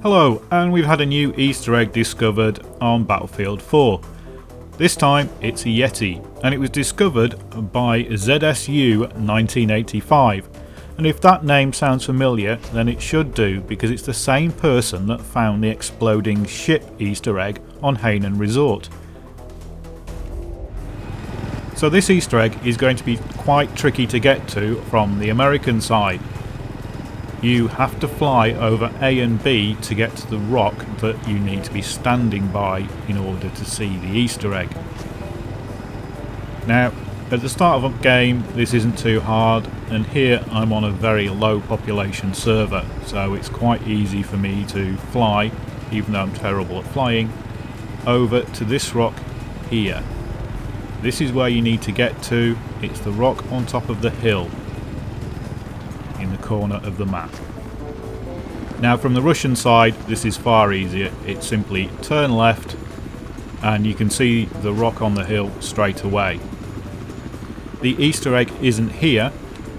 Hello, and we've had a new Easter egg discovered on Battlefield 4. This time it's a Yeti, and it was discovered by ZSU 1985. And if that name sounds familiar, then it should do, because it's the same person that found the exploding ship Easter egg on Hainan Resort. So this Easter egg is going to be quite tricky to get to from the American side. You have to fly over A and B to get to the rock that you need to be standing by in order to see the Easter egg. Now, at the start of a game this isn't too hard, and here I'm on a very low population server, so it's quite easy for me to fly, even though I'm terrible at flying, over to this rock here. This is where you need to get to. It's the rock on top of the hill in the corner of the map. Now from the Russian side this is far easier. It's simply turn left and you can see the rock on the hill straight away. The Easter egg isn't here,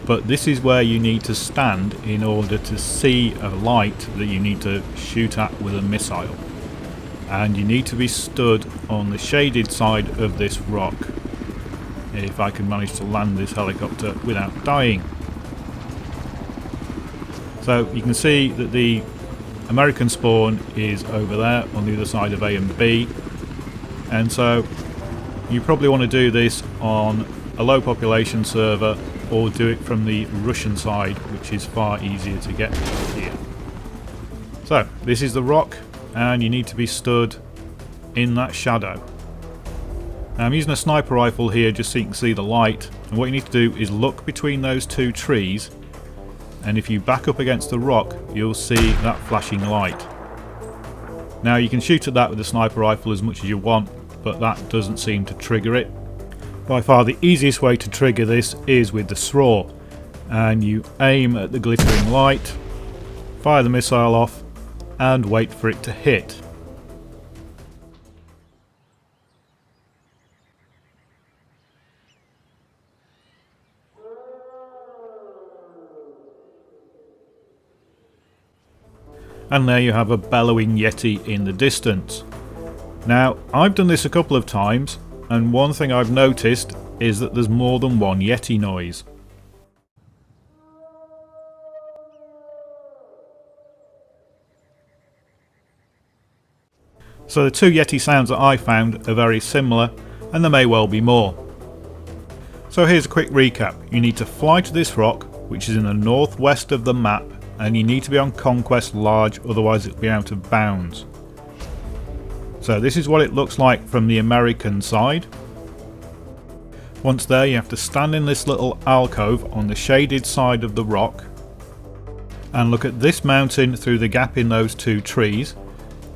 but this is where you need to stand in order to see a light that you need to shoot at with a missile. And you need to be stood on the shaded side of this rock. If I can manage to land this helicopter without dying. So you can see that the American spawn is over there on the other side of A and B, and so you probably want to do this on a low population server or do it from the Russian side, which is far easier to get here. So this is the rock and you need to be stood in that shadow. Now I'm using a sniper rifle here just so you can see the light, and what you need to do is look between those two trees, and if you back up against the rock you'll see that flashing light. Now you can shoot at that with a sniper rifle as much as you want, but that doesn't seem to trigger it. By far the easiest way to trigger this is with the SRAW, and you aim at the glittering light, fire the missile off and wait for it to hit. And there you have a bellowing Yeti in the distance. Now I've done this a couple of times, and one thing I've noticed is that there's more than one Yeti noise. So the two Yeti sounds that I found are very similar, and there may well be more. So here's a quick recap. You need to fly to this rock, which is in the northwest of the map, and you need to be on Conquest Large, otherwise it'll be out of bounds. So this is what it looks like from the American side. Once there you have to stand in this little alcove on the shaded side of the rock and look at this mountain through the gap in those two trees,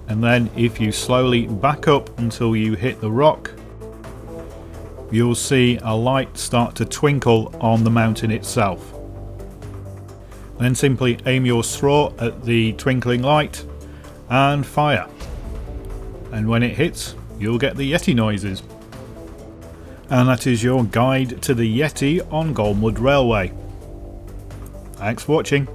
and then if you slowly back up until you hit the rock, you'll see a light start to twinkle on the mountain itself. Then simply aim your SRAW at the twinkling light and fire. And when it hits, you'll get the Yeti noises. And that is your guide to the Yeti on Golmud Railway. Thanks for watching.